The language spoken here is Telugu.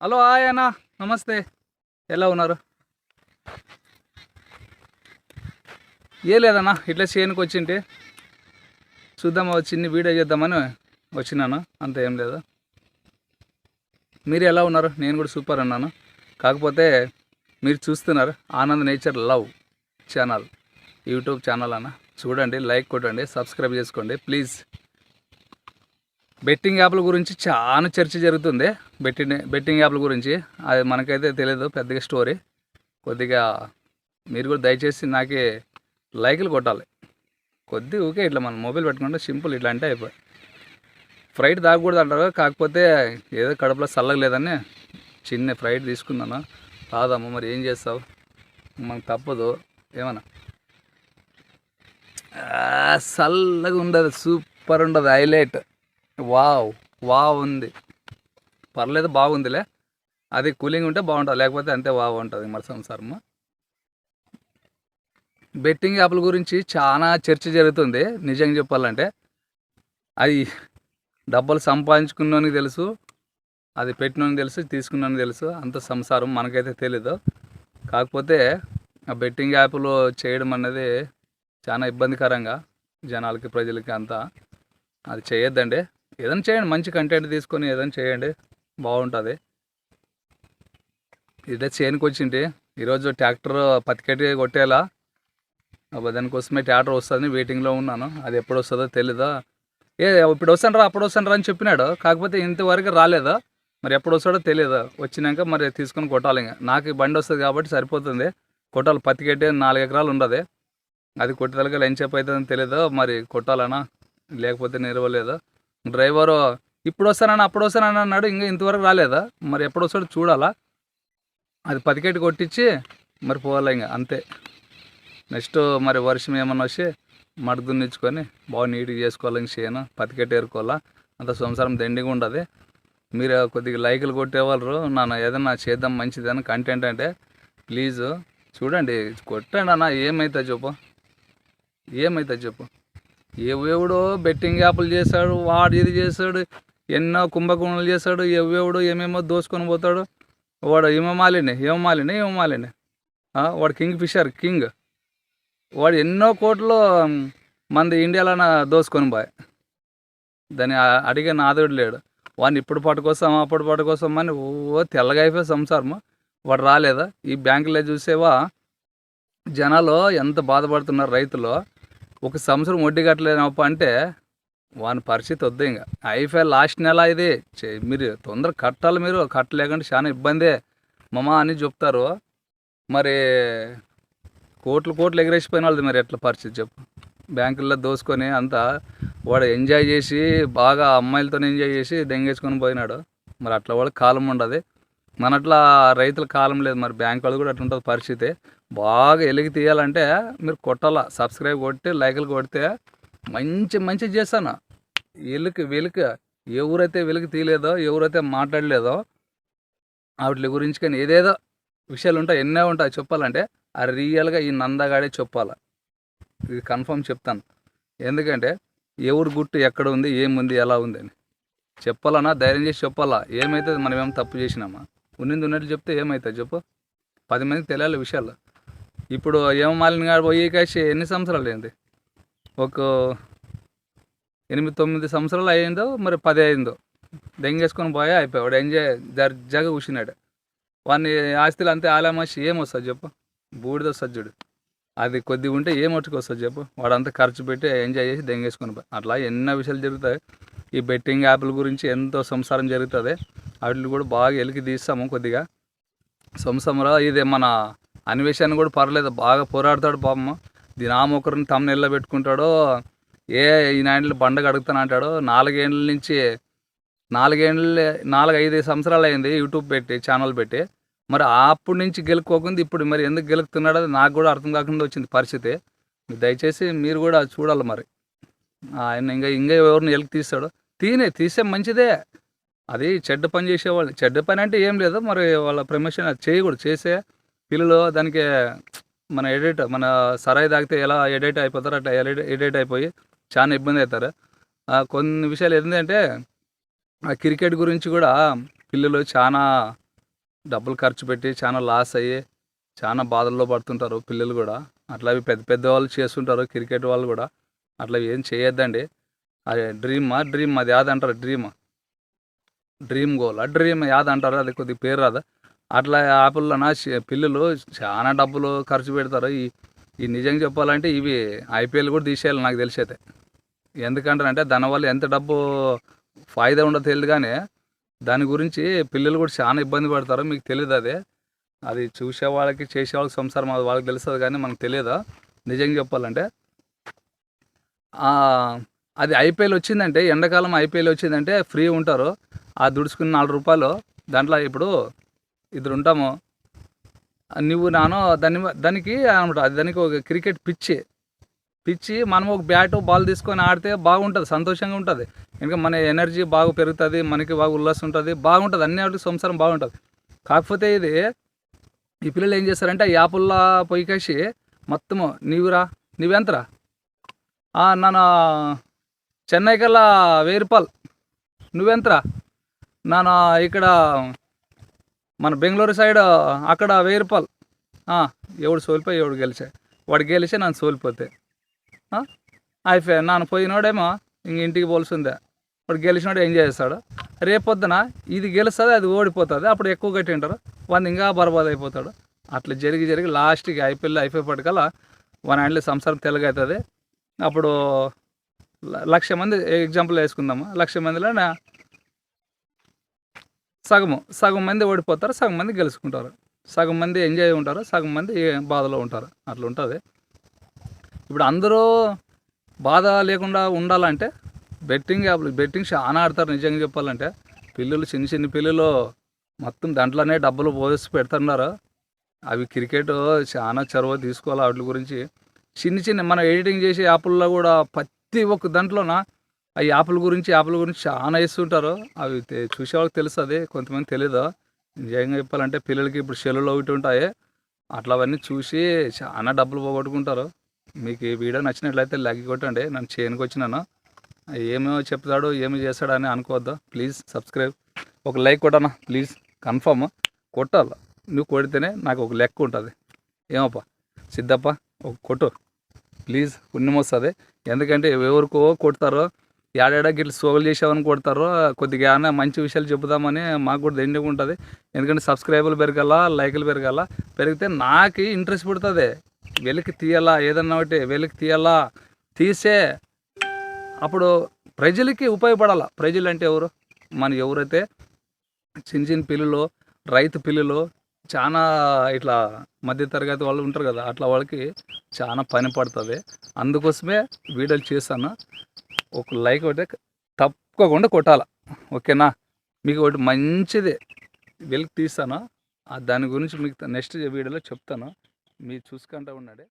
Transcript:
హలో హాయ్ అన్న, నమస్తే. ఎలా ఉన్నారు? ఏ లేదన్నా, ఇట్లా చేనుకు వచ్చింటే చూద్దాం, చిన్న వీడియో చేద్దామని వచ్చినాను, అంత ఏం లేదు. మీరు ఎలా ఉన్నారు? నేను కూడా సూపర్ అన్నాను. కాకపోతే మీరు చూస్తున్నారు Anand nature love channel, YouTube channel అన్న. చూడండి, లైక్ కొట్టండి, సబ్స్క్రైబ్ చేసుకోండి ప్లీజ్. బెట్టింగ్ యాప్ల గురించి చాలా చర్చ జరుగుతుంది. బెట్టింగ్ యాప్ల గురించి అది మనకైతే తెలియదు పెద్దగా స్టోరీ. కొద్దిగా మీరు కూడా దయచేసి నాకే లైకులు కొట్టాలి. ఊకే ఇట్లా మనం మొబైల్ పెట్టుకుంటే సింపుల్ ఇట్లా అంటే అయిపోయి. ఫ్రైట్ తాగకూడదు అంటారు, కాకపోతే ఏదో కడుపులో చల్లగా లేదని చిన్న ఫ్రైట్ తీసుకున్నాను. తాదాము, మరి ఏం చేస్తావు, మనకు తప్పదు. ఏమన్నా చల్లగా ఉండదు, సూపర్ ఉండదు, హైలైట్. వావ్ ఉంది, పర్లేదు, బాగుందిలే. అది కూలింగ్ ఉంటే బాగుంటుంది, లేకపోతే అంతే వావ్ ఉంటుంది మరి సంసారము. బెట్టింగ్ యాప్ల గురించి చాలా చర్చ జరుగుతుంది. నిజంగా చెప్పాలంటే అది డబ్బులు సంపాదించుకున్నోనికి తెలుసు, అది పెట్టినోనికి తెలుసు, తీసుకున్నోనికి తెలుసు. అంత సంసారం మనకైతే తెలీదు. కాకపోతే ఆ బెట్టింగ్ యాప్లు చేయడం అనేది చాలా ఇబ్బందికరంగా జనాలకి, ప్రజలకి అంతా. అది చేయొద్దండి. ఏదైనా చేయండి, మంచి కంటెంట్ తీసుకొని ఏదైనా చేయండి, బాగుంటుంది. ఇదే చేనుకు వచ్చింటి ఈరోజు. ట్రాక్టర్ పత్తికట్టి కొట్టేలా, దానికోసమే ట్రాక్టర్ వస్తుంది, వెయిటింగ్లో ఉన్నాను. అది ఎప్పుడు వస్తుందో తెలీదా. ఇప్పుడు వస్తాను అప్పుడు వస్తాను అని చెప్పినాడు, కాకపోతే ఇంతవరకు రాలేదు. మరి ఎప్పుడు వస్తాడో తెలియదు. వచ్చినాక మరి తీసుకొని కొట్టాలి. ఇంకా నాకు బండి వస్తుంది కాబట్టి సరిపోతుంది. కొట్టాలి, పత్తికట్టి 4 ఎకరాలు ఉండదు. అది కొట్టేదాకా లంచ్ అవుతుందని తెలియదు, మరి కొట్టాలన్నా, లేకపోతే నిలవలేదు. డ్రైవరు ఇప్పుడు వస్తానని అప్పుడు వస్తానని అన్నాడు, ఇంకా ఇంతవరకు రాలేదా. మరి ఎప్పుడు వస్తాడో చూడాలా. అది పతికెట్టి కొట్టించి మరి పోవాలి, ఇంకా అంతే. నెక్స్ట్ మరి వర్షం ఏమన్నా వచ్చి మడి దున్నించుకొని బాగా నీట్గా చేసుకోవాలి. ఇంక చేయను, పతికెట్టి ఏరుకోవాలా. అంత సంవత్సరం దండిగా ఉండదు. మీరు కొద్దిగా లైకులు కొట్టేవాళ్ళు, నన్ను ఏదన్నా చేద్దాం మంచిదని కంటెంట్ అంటే ప్లీజు చూడండి, కొట్టండి అన్న. ఏమవుతుంది చెప్పు. ఎవడో బెట్టింగ్ యాప్లు చేశాడు, వాడు ఇది చేశాడు, ఎన్నో కుంభకోణాలు చేశాడు, ఎవడో ఏమేమో దోసుకొని పోతాడు. వాడు ఏమమాలిని వాడు కింగ్ ఫిషర్ కింగ్. వాడు ఎన్నో కోట్లు మంది ఇండియాలో దోసుకొని పోయి, దాన్ని అడిగే నాదుడు లేడు. వాడిని ఇప్పుడు పట్టుకొస్తాం అప్పుడు పట్టుకొస్తాం అని తెల్లగా అయిపోయి సంసారము. వాడు రాలేదా. ఈ బ్యాంకులో చూసేవా జనాలు ఎంత బాధపడుతున్నారు, రైతులు. ఒక సంవత్సరం వడ్డీ కట్టలేనప్ప అంటే వాని పరిస్థితి వద్దు. ఇంకా అయిపోయి లాస్ట్ నెల ఇది మీరు తొందరగా కట్టాలి. మీరు కట్టలేకంటే చాలా ఇబ్బందే మామా అని చెప్తారు. మరి కోట్లు ఎగరేసిపోయిన వాళ్ళది మరి ఎట్లా పరిస్థితి చెప్పు. బ్యాంకుల్లో దోసుకొని అంతా వాడు ఎంజాయ్ చేసి బాగా అమ్మాయిలతో ఎంజాయ్ చేసి దెంగేసుకొని పోయినాడు. మరి అట్లా వాళ్ళకి కాలం ఉండదు, మనట్లా రైతుల కాలం లేదు. మరి బ్యాంకు వాళ్ళు కూడా అట్లా ఉంటుంది పరిస్థితి. బాగా ఎలిగి తీయాలంటే మీరు కొట్టాల, సబ్స్క్రైబ్ కొట్టి లైకులు కొడితే మంచి చేస్తాను. వెలుక ఎవరైతే వెలుగు తీయలేదో, ఎవరైతే మాట్లాడలేదో వాటి గురించి కానీ ఏదేదో విషయాలు ఉంటాయి, ఎన్నో ఉంటాయి చెప్పాలంటే. అది రియల్గా ఈ నందగాడే చెప్పాలి. ఇది కన్ఫర్మ్ చెప్తాను. ఎందుకంటే ఎవరు గుట్టు ఎక్కడ ఉంది, ఏముంది, ఎలా ఉంది అని చెప్పాలన్నా ధైర్యం చేసి చెప్పాలా. ఏమవుతుంది, మనం ఏం తప్పు చేసినామా? ఉన్నట్టు చెప్తే ఏమవుతుంది చెప్పు. 10 మందికి తెలియాలి విషయాలు. ఇప్పుడు ఏమాలిన గారు పోయి కాసి ఎన్ని సంవత్సరాలు అయింది? ఒక 8-9 సంవత్సరాలు అయిందో, మరి 10 అయిందో. దెంగేసుకొని పోయా అయిపోయాడు. వాడు ఎంజాయ్ దర్జాగా కూర్చున్నాడు. వాడిని ఆస్తులు అంతే ఆలామాసి ఏమొస్తుంది చెప్పు, బూడిద సజ్జుడు. అది కొద్దిగా ఉంటే ఏం వస్తుంది చెప్పు. వాడంతా ఖర్చు పెట్టి ఎంజాయ్ చేసి దెంగేసుకొని పోయి. అట్లా ఎన్నో విషయాలు జరుగుతాయి. ఈ బెట్టింగ్ యాప్ల గురించి ఎంతో సంసారం జరుగుతుంది. వాటిని కూడా బాగా ఎలికి తీస్తాము కొద్దిగా సంసారంలో. ఇది మన అన్వేషణ కూడా పర్లేదు, బాగా పోరాడతాడు పాపము. దీని ఒకరిని తమ్ముళ్ళు పెట్టుకుంటాడో, ఈ నాయనలు బండగా అడుగుతాను అంటాడు. 4-5 సంవత్సరాలు అయింది యూట్యూబ్ పెట్టి, ఛానల్ పెట్టి. మరి అప్పటి నుంచి గెలుక్కోకుండా ఇప్పుడు మరి ఎందుకు గెలుకుతున్నాడో నాకు కూడా అర్థం కాకుండా వచ్చింది పరిస్థితి. దయచేసి మీరు కూడా చూడాలి. మరి ఆయన ఇంకా ఎవరిని ఎలుగు తీస్తాడో తీసే మంచిదే. అది చెడ్డ పని చేసేవాళ్ళు. చెడ్డ పని అంటే ఏం లేదు, మరి వాళ్ళ ప్రమోషన్ అది చేయకూడదు. చేసే పిల్లలు దానికి మన సరాయి తాగితే ఎలా ఎడిట్ అయిపోతారు, అట్లా ఎడిట్ అయిపోయి చాలా ఇబ్బంది అవుతారు. కొన్ని విషయాలు ఏంటంటే ఆ క్రికెట్ గురించి కూడా పిల్లలు చాలా డబ్బులు ఖర్చు పెట్టి చాలా లాస్ అయ్యి చాలా బాధల్లో పడుతుంటారు పిల్లలు కూడా. అట్లా అవి పెద్ద పెద్ద వాళ్ళు చేస్తుంటారు, క్రికెట్ వాళ్ళు కూడా. అట్లా ఏం చేయొద్దండి. అది డ్రీమ్ అది యాదంటారు, డ్రీమ్ గోల్ డ్రీమ్ యాదంటారు, అది కొద్దిగా పేరు రాదు. అట్లా యాప్లలోన పిల్లలు చాలా డబ్బులు ఖర్చు పెడతారు. ఈ నిజంగా చెప్పాలంటే ఇవి ఐపీఎల్ కూడా తీసేయాలి నాకు తెలిసి అయితే. ఎందుకంటారంటే దానివల్ల ఎంత డబ్బు ఫాయిదా ఉండదో తెలియదు, కానీ దాని గురించి పిల్లలు కూడా చాలా ఇబ్బంది పడతారు. మీకు తెలియదు అది చూసే వాళ్ళకి చేసే వాళ్ళకి సంసారం వాళ్ళకి తెలుస్తుంది, కానీ మనకు తెలియదు నిజంగా చెప్పాలంటే. అది ఐపీఎల్ వచ్చిందంటే, ఎండాకాలం ఐపీఎల్ వచ్చిందంటే ఫ్రీ ఉంటారు. ఆ దుడుచుకుని 4 రూపాయలు దాంట్లో ఇప్పుడు ఇద్దరు ఉంటాము, నువ్వు నాను దానికి అనమాట. అది దానికి ఒక క్రికెట్ పిచ్చి మనం ఒక బ్యాటు బాల్ తీసుకొని ఆడితే బాగుంటుంది, సంతోషంగా ఉంటుంది. ఇంకా మన ఎనర్జీ బాగా పెరుగుతుంది, మనకి బాగా ఉల్లాసం ఉంటుంది, బాగుంటుంది, అన్ని వాటికి సంసారం బాగుంటుంది. కాకపోతే ఈ పిల్లలు ఏం చేస్తారంటే యాపుల్లా పొయ్యికేసి మొత్తము నువ్వెంతరా నన్ను చెన్నై కల్లా 1000 రూపాయలు, నువ్వెంతరా నాన్న ఇక్కడ మన బెంగళూరు సైడ్ అక్కడ 1000 రూపాయలు. ఎవడు సోలిపోయి ఎవడు గెలిచా, వాడు గెలిచి నన్ను సోలిపోతే అయిపోయా. నన్ను పోయినోడేమో ఇంక ఇంటికి పోల్సిందే, వాడు గెలిచినోడు ఏం చేస్తాడు, రేపొద్దున ఇది గెలుస్తుంది అది ఓడిపోతుంది, అప్పుడు ఎక్కువ కట్టింటారు, వాడిని ఇంకా బర్బాద్ అయిపోతాడు. అట్లా జరిగి లాస్ట్కి అయిపోయేపటికల్లా వాని హ్యాండ్లీ సంసారం తెలుగవుతుంది. అప్పుడు 1,00,000 మంది ఎగ్జాంపుల్ వేసుకుందాము, 1,00,000 మందిలో సగం మంది ఓడిపోతారు, సగం మంది గెలుచుకుంటారు, సగం మంది ఎంజాయ్ ఉంటారు, సగం మంది బాధలో ఉంటారు. అట్లా ఉంటుంది. ఇప్పుడు అందరూ బాధ లేకుండా ఉండాలంటే బెట్టింగ్ చాలా ఆడతారు. నిజంగా చెప్పాలంటే పిల్లలు చిన్న పిల్లలు మొత్తం దాంట్లోనే డబ్బులు పోసి పెడుతున్నారు. అవి క్రికెట్ చాలా చొరవ తీసుకోవాలి వాటి గురించి. చిన్న మనం ఎడిటింగ్ చేసే యాప్ల్లో కూడా ప్రతి ఒక్క దాంట్లోన ఆ యాప్ల గురించి చాలా ఇస్తుంటారు. అవి చూసే వాళ్ళకి తెలుస్తుంది, కొంతమంది తెలీదు. నిజంగా చెప్పాలంటే పిల్లలకి ఇప్పుడు సెల్లులు ఒకటి ఉంటాయి, అట్లవన్నీ చూసి చాలా డబ్బులు పోగొట్టుకుంటారు. మీకు ఈ వీడియో నచ్చినట్లయితే లైక్ కొట్టండి. నన్ను చేయనికి వచ్చినాను, ఏమేమో చెప్తాడు ఏమి చేస్తాడు అని అనుకోవద్దు. ప్లీజ్ సబ్స్క్రైబ్, ఒక లైక్ కొట్టనా ప్లీజ్, కన్ఫర్మ్ కొట్టాలి. నువ్వు కొడితేనే నాకు ఒక లెక్క ఉంటుంది. ఏమప్పా సిద్ధప్ప ఒక కొట్టు ప్లీజ్, పుణ్యం వస్తుంది. ఎందుకంటే ఎవరికో కొడతారో ఏడాడ గిట్ల సోగులు చేసామని కొడతారో, కొద్దిగా ఏమైనా మంచి విషయాలు చెబుదామని మాకు కూడా దండిగా ఉంటుంది. ఎందుకంటే సబ్స్క్రైబర్లు పెరగాల, లైకులు పెరిగితే నాకు ఇంట్రెస్ట్ పుడుతుంది. వెలికి తీయాలా, ఏదన్నా ఒకటి వెలికి తీయాలా, తీసే అప్పుడు ప్రజలకి ఉపయోగపడాలా. ప్రజలు అంటే ఎవరు, ఎవరైతే చిన్న పిల్లలు, రైతు పిల్లలు, చాలా ఇట్లా మధ్యతరగతి వాళ్ళు ఉంటారు కదా, అట్లా వాళ్ళకి చాలా పని పడుతుంది. అందుకోసమే వీడియోలు చేస్తాను. ఒక లైక్ ఒకటి తప్పకుండా కొట్టాల, ఓకేనా? మీకు ఒకటి మంచిది వెలికి తీస్తాను, దాని గురించి మీకు నెక్స్ట్ వీడియోలో చెప్తాను. మీరు చూసుకుంటూ ఉండండి.